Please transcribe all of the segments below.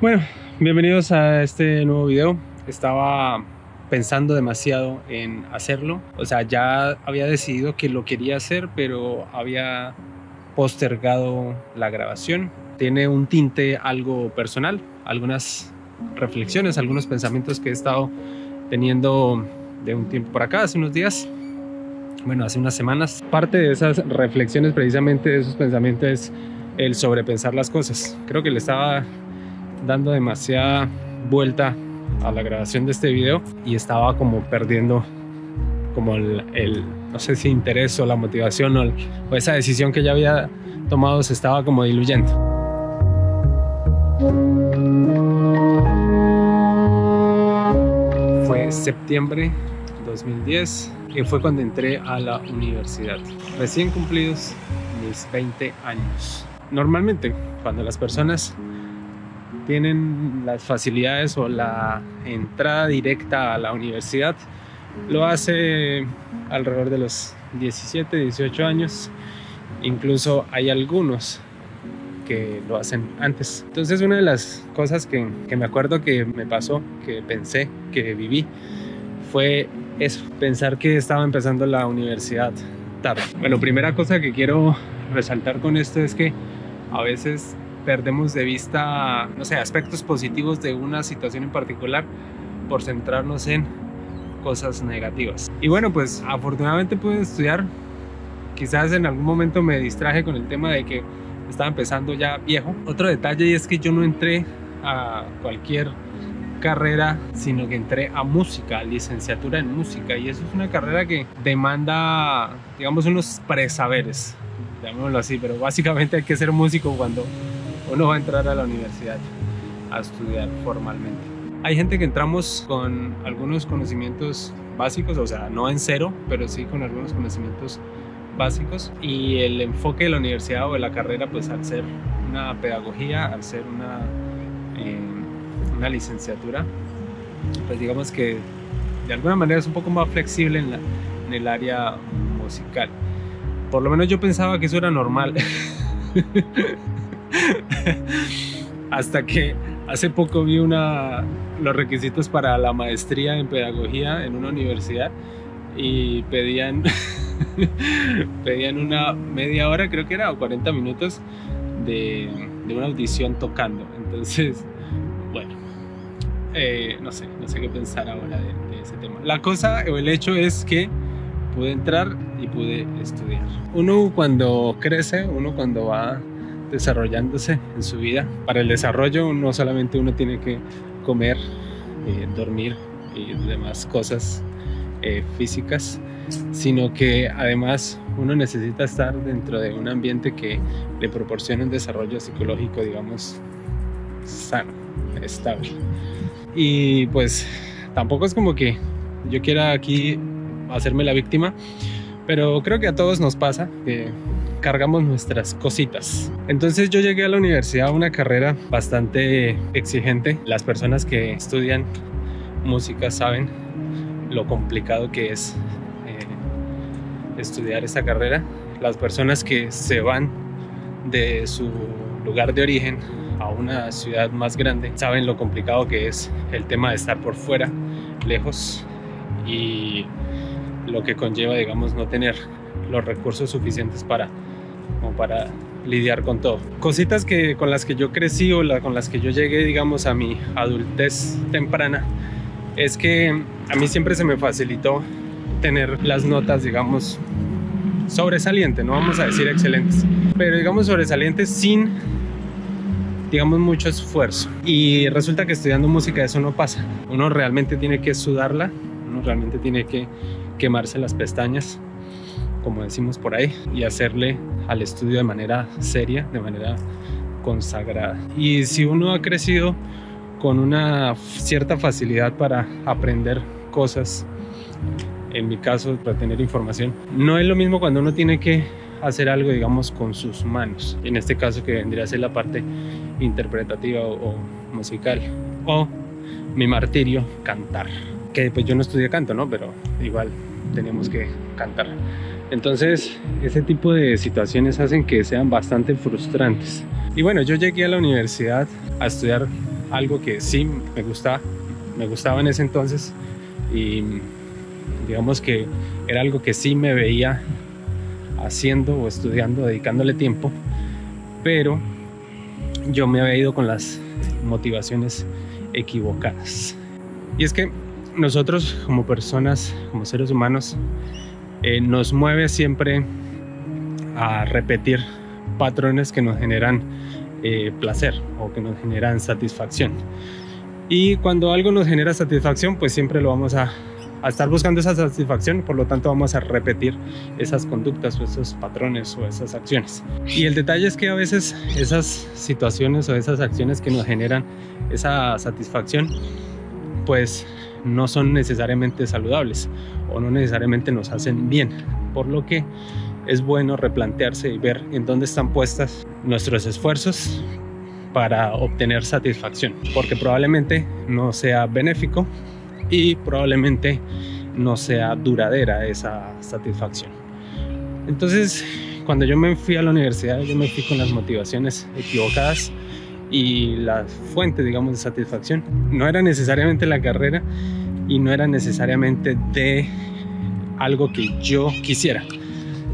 Bueno, bienvenidos a este nuevo video. Estaba pensando demasiado en hacerlo. O sea, ya había decidido que lo quería hacer, pero había postergado la grabación. Tiene un tinte algo personal, algunas reflexiones, algunos pensamientos que he estado teniendo de un tiempo por acá, hace unos días. Bueno, hace unas semanas. Parte de esas reflexiones, precisamente de esos pensamientos, es el sobrepensar las cosas. Creo que le estaba dando demasiada vuelta a la grabación de este video y estaba como perdiendo como no sé si interés o la motivación o esa decisión que ya había tomado se estaba como diluyendo. Fue septiembre 2010 que fue cuando entré a la universidad. Recién cumplidos mis 20 años. Normalmente cuando las personas tienen las facilidades o la entrada directa a la universidad, lo hace alrededor de los 17, 18 años. Incluso hay algunos que lo hacen antes. Entonces una de las cosas que me acuerdo que me pasó, que pensé, que viví, fue eso, pensar que estaba empezando la universidad tarde. Bueno, primera cosa que quiero resaltar con esto es que a veces perdemos de vista, no sé, aspectos positivos de una situación en particular por centrarnos en cosas negativas. Y bueno, pues afortunadamente pude estudiar. Quizás en algún momento me distraje con el tema de que estaba empezando ya viejo. Otro detalle es que yo no entré a cualquier carrera, sino que entré a música, a licenciatura en música, y eso es una carrera que demanda, digamos, unos presaberes, llamémoslo así, pero básicamente hay que ser músico cuando uno va a entrar a la universidad a estudiar formalmente. Hay gente que entramos con algunos conocimientos básicos, o sea, no en cero, pero sí con algunos conocimientos básicos, y el enfoque de la universidad o de la carrera, pues al ser una pedagogía, al ser una licenciatura, pues digamos que de alguna manera es un poco más flexible en el área musical. Por lo menos yo pensaba que eso era normal. Hasta que hace poco vi los requisitos para la maestría en pedagogía en una universidad y pedían una media hora, creo que era, o 40 minutos de una audición tocando. Entonces, bueno, no sé qué pensar ahora de ese tema. La cosa o el hecho es que pude entrar y pude estudiar. Uno cuando crece, uno cuando va desarrollándose en su vida, para el desarrollo no solamente uno tiene que comer, dormir y demás cosas físicas, sino que además uno necesita estar dentro de un ambiente que le proporcione un desarrollo psicológico, digamos, sano, estable. Y pues tampoco es como que yo quiera aquí hacerme la víctima, pero creo que a todos nos pasa que cargamos nuestras cositas. Entonces yo llegué a la universidad a una carrera bastante exigente. Las personas que estudian música saben lo complicado que es estudiar esta carrera. Las personas que se van de su lugar de origen a una ciudad más grande saben lo complicado que es el tema de estar por fuera, lejos, y lo que conlleva, digamos, no tener los recursos suficientes para lidiar con todo. Cositas con las que yo crecí o con las que yo llegué, digamos, a mi adultez temprana, es que a mí siempre se me facilitó tener las notas, digamos, sobresalientes, no vamos a decir excelentes, pero digamos sobresalientes sin, digamos, mucho esfuerzo. Y resulta que estudiando música eso no pasa. Uno realmente tiene que sudarla, uno realmente tiene que quemarse las pestañas, como decimos por ahí, y hacerle al estudio de manera seria, de manera consagrada. Y si uno ha crecido con una cierta facilidad para aprender cosas, en mi caso para tener información, no es lo mismo cuando uno tiene que hacer algo, digamos, con sus manos, en este caso que vendría a ser la parte interpretativa o musical, o mi martirio, cantar, que pues yo no estudié canto, ¿no? Pero igual tenemos que cantar. Entonces ese tipo de situaciones hacen que sean bastante frustrantes. Y bueno, yo llegué a la universidad a estudiar algo que sí me gustaba en ese entonces, y digamos que era algo que sí me veía haciendo o estudiando, dedicándole tiempo, pero yo me había ido con las motivaciones equivocadas. Y es que nosotros como personas, como seres humanos, nos mueve siempre a repetir patrones que nos generan placer o que nos generan satisfacción. Y cuando algo nos genera satisfacción, pues siempre lo vamos a estar buscando esa satisfacción, por lo tanto vamos a repetir esas conductas o esos patrones o esas acciones. Y el detalle es que a veces esas situaciones o esas acciones que nos generan esa satisfacción, pues no son necesariamente saludables o no necesariamente nos hacen bien, por lo que es bueno replantearse y ver en dónde están puestas nuestros esfuerzos para obtener satisfacción, porque probablemente no sea benéfico y probablemente no sea duradera esa satisfacción. Entonces, cuando yo me fui a la universidad, yo me fui con las motivaciones equivocadas, y la fuente, digamos, de satisfacción no era necesariamente la carrera y no era necesariamente de algo que yo quisiera,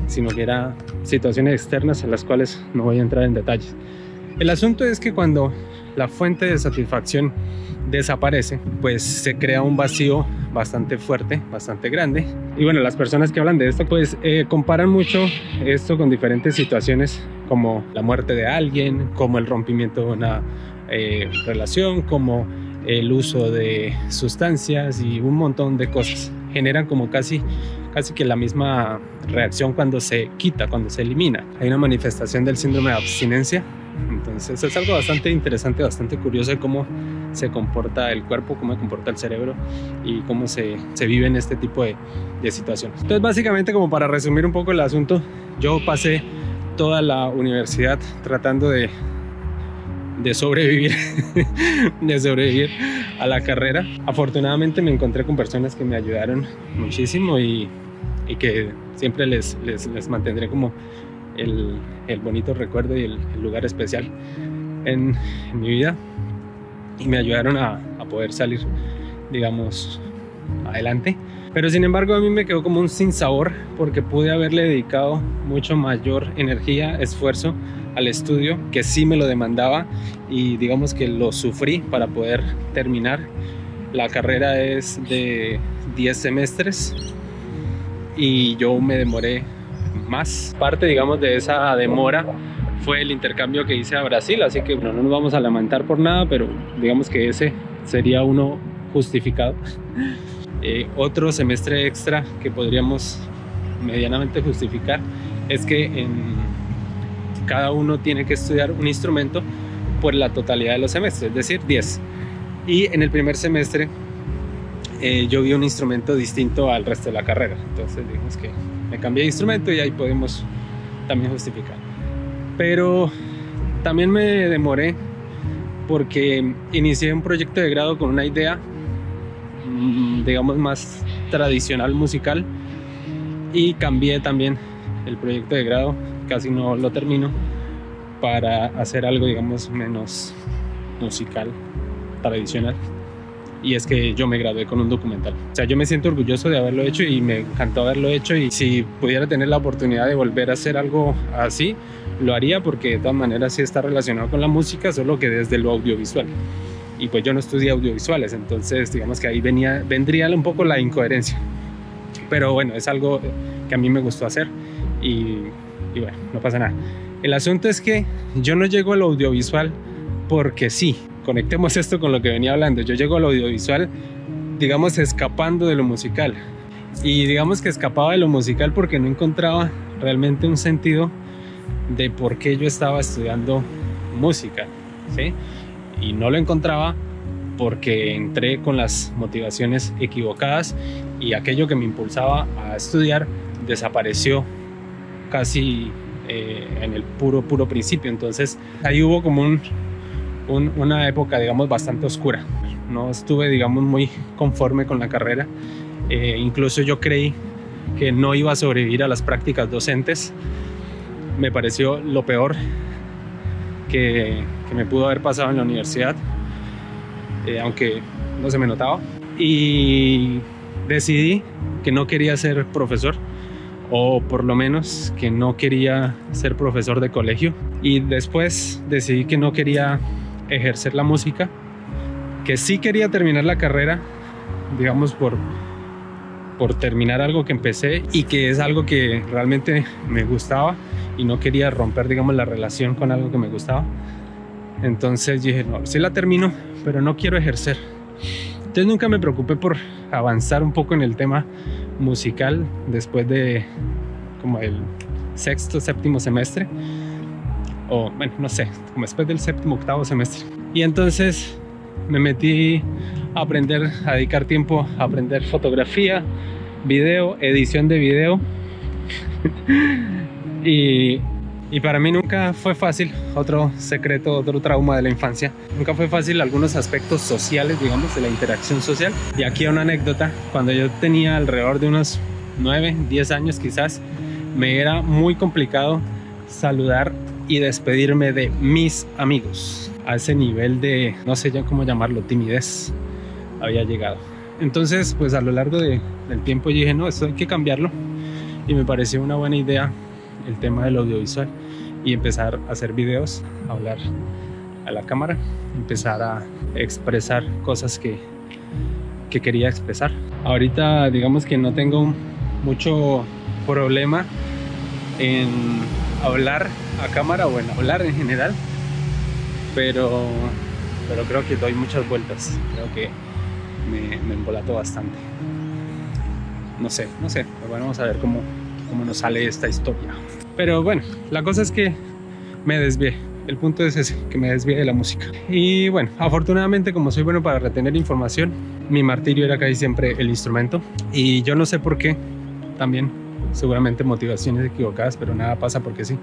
sino que eran situaciones externas en las cuales no voy a entrar en detalles. El asunto es que cuando la fuente de satisfacción desaparece, pues se crea un vacío bastante fuerte, bastante grande. Y bueno, las personas que hablan de esto pues comparan mucho esto con diferentes situaciones, como la muerte de alguien, como el rompimiento de una relación, como el uso de sustancias y un montón de cosas. Generan como casi que la misma reacción cuando se quita, cuando se elimina. Hay una manifestación del síndrome de abstinencia. Entonces es algo bastante interesante, bastante curioso de cómo se comporta el cuerpo, cómo se comporta el cerebro y cómo se vive en este tipo de situaciones. Entonces, básicamente, como para resumir un poco el asunto, yo pasé toda la universidad tratando de sobrevivir de sobrevivir a la carrera. Afortunadamente me encontré con personas que me ayudaron muchísimo y que siempre les mantendré como el bonito recuerdo y el lugar especial en mi vida, y me ayudaron a poder salir, digamos, adelante. Pero sin embargo a mí me quedó como un sinsabor, porque pude haberle dedicado mucho mayor energía, esfuerzo al estudio, que sí me lo demandaba, y digamos que lo sufrí para poder terminar. La carrera es de 10 semestres y yo me demoré más. Parte, digamos, de esa demora fue el intercambio que hice a Brasil, así que no nos vamos a lamentar por nada, pero digamos que ese sería uno justificado. Otro semestre extra que podríamos medianamente justificar es que cada uno tiene que estudiar un instrumento por la totalidad de los semestres, es decir, 10. Y en el primer semestre yo vi un instrumento distinto al resto de la carrera, entonces digamos que me cambié de instrumento y ahí podemos también justificar. Pero también me demoré porque inicié un proyecto de grado con una idea, digamos, más tradicional musical, y cambié también el proyecto de grado, casi no lo termino, para hacer algo, digamos, menos musical, tradicional. Y es que yo me gradué con un documental. O sea, yo me siento orgulloso de haberlo hecho y me encantó haberlo hecho, y si pudiera tener la oportunidad de volver a hacer algo así, lo haría, porque de todas maneras sí está relacionado con la música, solo que desde lo audiovisual. Y pues yo no estudié audiovisuales, entonces digamos que ahí vendría un poco la incoherencia. Pero bueno, es algo que a mí me gustó hacer y bueno, no pasa nada. El asunto es que yo no llego al audiovisual porque sí. Conectemos esto con lo que venía hablando. Yo llego al audiovisual, digamos, escapando de lo musical. Y digamos que escapaba de lo musical porque no encontraba realmente un sentido de por qué yo estaba estudiando música, ¿sí? Y no lo encontraba porque entré con las motivaciones equivocadas, y aquello que me impulsaba a estudiar desapareció casi en el puro principio. Entonces ahí hubo como una época, digamos, bastante oscura. No estuve, digamos, muy conforme con la carrera. Incluso yo creí que no iba a sobrevivir a las prácticas docentes. Me pareció lo peor que me pudo haber pasado en la universidad. aunque no se me notaba. Y decidí que no quería ser profesor, o por lo menos que no quería ser profesor de colegio. Y después decidí que no quería ejercer la música, que sí quería terminar la carrera, digamos, por terminar algo que empecé y que es algo que realmente me gustaba, y no quería romper, digamos, la relación con algo que me gustaba. Entonces dije, no, sí la termino, pero no quiero ejercer. Entonces nunca me preocupé por avanzar un poco en el tema musical después de como el sexto, séptimo semestre, o bueno, no sé, como después del séptimo, octavo semestre. Y entonces me metí a aprender, a dedicar tiempo a aprender fotografía, video, edición de video. Y para mí nunca fue fácil, otro secreto, otro trauma de la infancia, nunca fue fácil algunos aspectos sociales, digamos, de la interacción social. Y aquí una anécdota: cuando yo tenía alrededor de unos 9, 10 años quizás, me era muy complicado saludar y despedirme de mis amigos. A ese nivel de, no sé ya cómo llamarlo, timidez había llegado. Entonces, pues a lo largo del tiempo dije, no, esto hay que cambiarlo. Y me pareció una buena idea el tema del audiovisual y empezar a hacer videos, a hablar a la cámara, empezar a expresar cosas que quería expresar. Ahorita digamos que no tengo mucho problema en hablar a cámara o en hablar en general, pero creo que doy muchas vueltas, creo que me embolato bastante. No sé, pero bueno, vamos a ver cómo nos sale esta historia. Pero bueno, la cosa es que me desvié. El punto es ese, que me desvié de la música. Y bueno, afortunadamente, como soy bueno para retener información, mi martirio era casi siempre el instrumento. Y yo no sé por qué, también seguramente motivaciones equivocadas, pero nada pasa porque sí.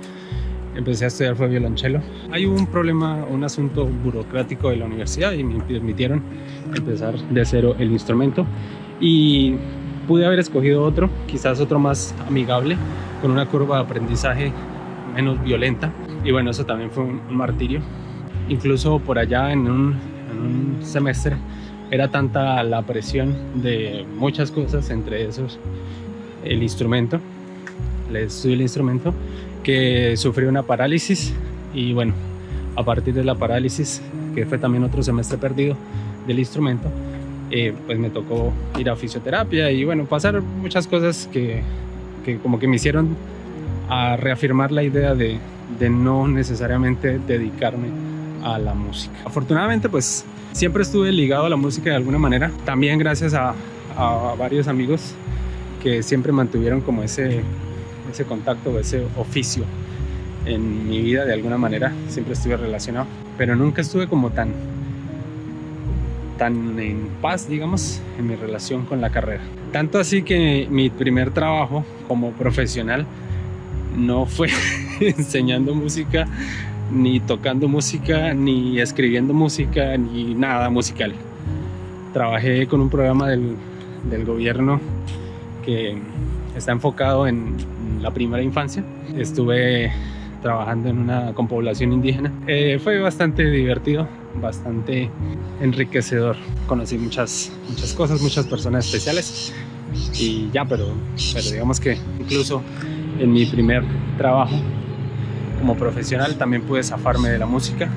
Empecé a estudiar fue violonchelo. Hay un problema, un asunto burocrático de la universidad, y me permitieron empezar de cero el instrumento. Y pude haber escogido otro, quizás otro más amigable, con una curva de aprendizaje menos violenta. Y bueno, eso también fue un martirio. Incluso por allá en un semestre era tanta la presión de muchas cosas, entre esos el instrumento, el estudio del instrumento, que sufrí una parálisis. Y bueno, a partir de la parálisis, que fue también otro semestre perdido del instrumento, pues me tocó ir a fisioterapia y bueno, pasar muchas cosas que como que me hicieron a reafirmar la idea de no necesariamente dedicarme a la música. Afortunadamente, pues siempre estuve ligado a la música de alguna manera, también gracias a varios amigos que siempre mantuvieron como ese contacto, ese oficio en mi vida de alguna manera. Siempre estuve relacionado, pero nunca estuve como tan en paz, digamos, en mi relación con la carrera. Tanto así que mi primer trabajo como profesional no fue enseñando música, ni tocando música, ni escribiendo música, ni nada musical. Trabajé con un programa del gobierno que está enfocado en la primera infancia. Estuve trabajando con población indígena. Fue bastante divertido, bastante enriquecedor. Conocí muchas cosas, muchas personas especiales y ya, pero digamos que incluso en mi primer trabajo como profesional también pude zafarme de la música.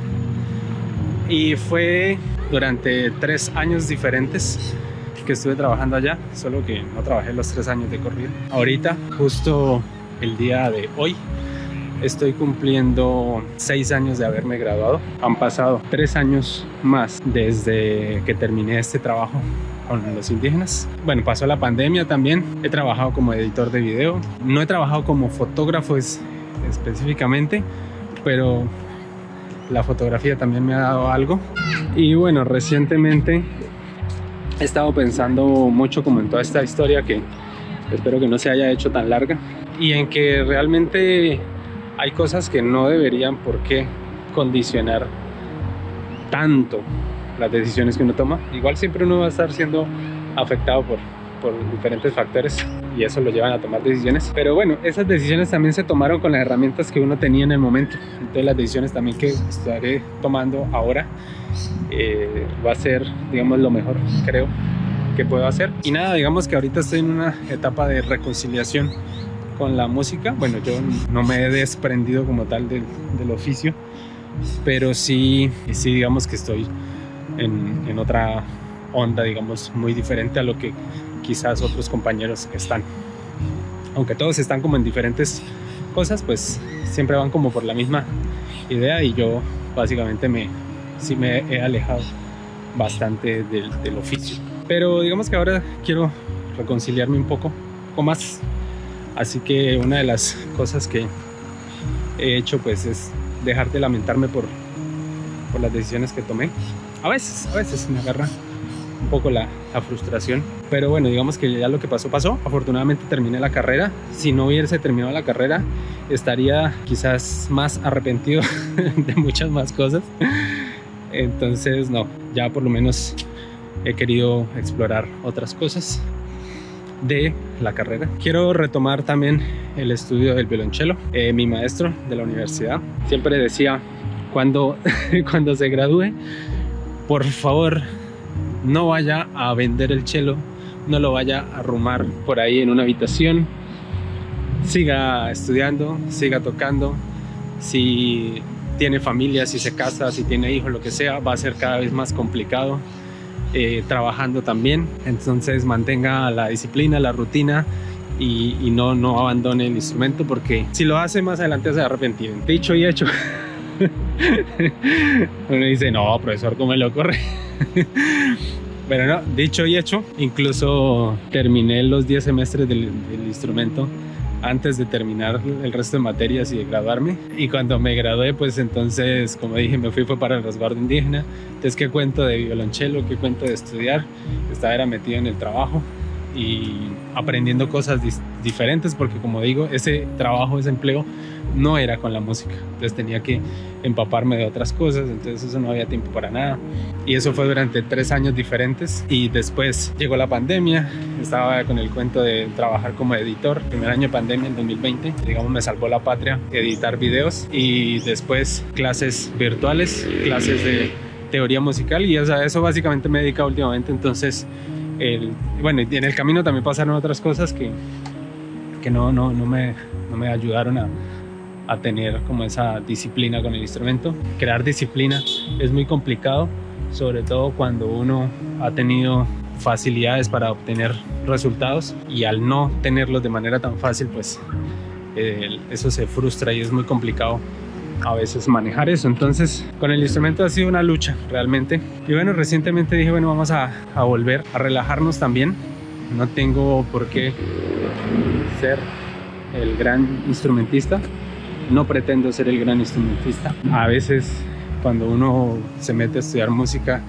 Y fue durante 3 años diferentes que estuve trabajando allá, solo que no trabajé los 3 años de corrido. Ahorita, justo el día de hoy, estoy cumpliendo 6 años de haberme graduado. Han pasado 3 años más desde que terminé este trabajo con los indígenas. Bueno, pasó la pandemia también. He trabajado como editor de video. No he trabajado como fotógrafo específicamente, pero la fotografía también me ha dado algo. Y bueno, recientemente he estado pensando mucho como en toda esta historia, que espero que no se haya hecho tan larga, y en que realmente hay cosas que no deberían por qué condicionar tanto las decisiones que uno toma. Igual siempre uno va a estar siendo afectado por diferentes factores y eso lo llevan a tomar decisiones. Pero bueno, esas decisiones también se tomaron con las herramientas que uno tenía en el momento. Entonces las decisiones también que estaré tomando ahora va a ser, digamos, lo mejor, creo, que puedo hacer. Y nada, digamos que ahorita estoy en una etapa de reconciliación con la música. Bueno, yo no me he desprendido como tal del oficio, pero sí digamos que estoy en otra onda, digamos, muy diferente a lo que quizás otros compañeros están. Aunque todos están como en diferentes cosas, pues siempre van como por la misma idea, y yo básicamente sí me he alejado bastante del oficio. Pero digamos que ahora quiero reconciliarme un poco más. Así que una de las cosas que he hecho pues es dejar de lamentarme por las decisiones que tomé. A veces me agarra un poco la frustración, pero bueno, digamos que ya lo que pasó. Afortunadamente terminé la carrera. Si no hubiese terminado la carrera, estaría quizás más arrepentido de muchas más cosas. Entonces no, ya por lo menos he querido explorar otras cosas de la carrera. Quiero retomar también el estudio del violonchelo. Mi maestro de la universidad siempre decía, cuando se gradúe, por favor no vaya a vender el cello, no lo vaya a arrumar por ahí en una habitación, siga estudiando, siga tocando. Si tiene familia, si se casa, si tiene hijos, lo que sea, va a ser cada vez más complicado. Trabajando también, entonces mantenga la disciplina, la rutina, y no abandone el instrumento, porque si lo hace más adelante se va a arrepentir. Dicho y hecho. Uno dice, no, profesor, ¿cómo me lo ocurre? Pero no, dicho y hecho. Incluso terminé los 10 semestres del instrumento antes de terminar el resto de materias y de graduarme. Y cuando me gradué, pues entonces, como dije, fue para el resguardo indígena. Entonces, ¿qué cuento de violonchelo? ¿Qué cuento de estudiar? Estaba metido en el trabajo y aprendiendo cosas diferentes, porque como digo, ese trabajo, ese empleo no era con la música. Entonces tenía que empaparme de otras cosas, entonces eso no había tiempo para nada. Y eso fue durante 3 años diferentes. Y después llegó la pandemia. Estaba con el cuento de trabajar como editor. Primer año de pandemia, en 2020, digamos, me salvó la patria editar videos. Y después clases virtuales, clases de teoría musical, y eso básicamente me he dedicado últimamente. Entonces bueno, y en el camino también pasaron otras cosas que no me ayudaron a tener como esa disciplina con el instrumento. Crear disciplina es muy complicado, sobre todo cuando uno ha tenido facilidades para obtener resultados, y al no tenerlos de manera tan fácil, pues eso se frustra y es muy complicado a veces manejar eso. Entonces con el instrumento ha sido una lucha realmente. Y bueno, recientemente dije, bueno, vamos a volver a relajarnos también. No tengo por qué ser el gran instrumentista, no pretendo ser el gran instrumentista. A veces cuando uno se mete a estudiar música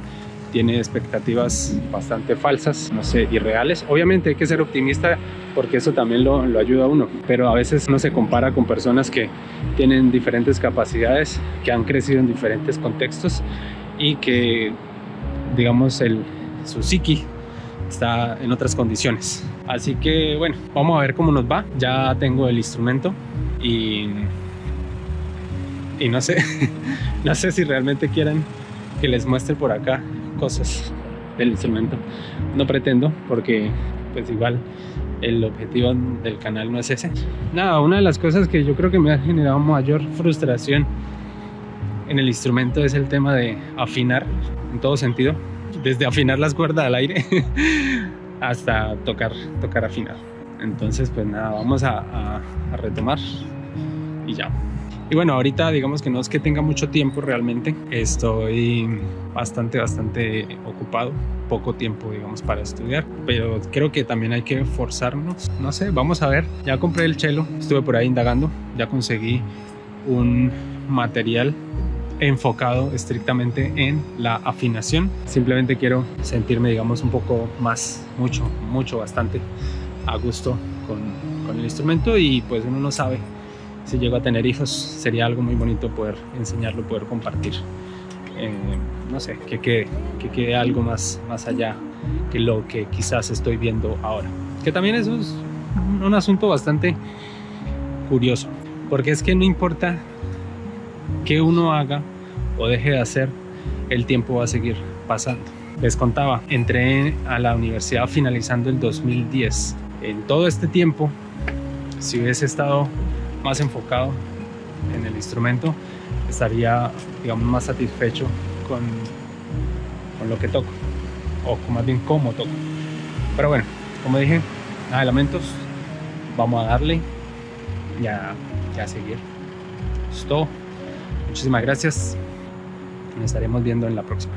tiene expectativas bastante falsas, no sé, irreales. Obviamente hay que ser optimista, porque eso también lo ayuda a uno, pero a veces no se compara con personas que tienen diferentes capacidades, que han crecido en diferentes contextos y que, digamos, su psiqui está en otras condiciones. Así que bueno, vamos a ver cómo nos va. Ya tengo el instrumento y no sé no sé si realmente quieran que les muestre por acá cosas del instrumento. No pretendo, porque pues igual el objetivo del canal no es ese. Nada, una de las cosas que yo creo que me ha generado mayor frustración en el instrumento es el tema de afinar en todo sentido, desde afinar las cuerdas al aire hasta tocar afinado. Entonces pues nada, vamos a retomar y ya. Y bueno, ahorita digamos que no es que tenga mucho tiempo realmente. Estoy bastante ocupado. Poco tiempo, digamos, para estudiar. Pero creo que también hay que forzarnos. No sé, vamos a ver. Ya compré el cello. Estuve por ahí indagando. Ya conseguí un material enfocado estrictamente en la afinación. Simplemente quiero sentirme, digamos, un poco más, bastante a gusto con el instrumento. Y pues uno no sabe, si llego a tener hijos, sería algo muy bonito poder enseñarlo, poder compartir no sé, que quede algo más allá que lo que quizás estoy viendo ahora. Que también eso es un asunto bastante curioso, porque es que no importa qué uno haga o deje de hacer, el tiempo va a seguir pasando. Les contaba, entré a la universidad finalizando el 2010. En todo este tiempo, si hubiese estado más enfocado en el instrumento, estaría, digamos, más satisfecho con lo que toco, o más bien cómo toco. Pero bueno, como dije, nada de lamentos, vamos a darle y a seguir. Eso es todo. Muchísimas gracias. Nos estaremos viendo en la próxima.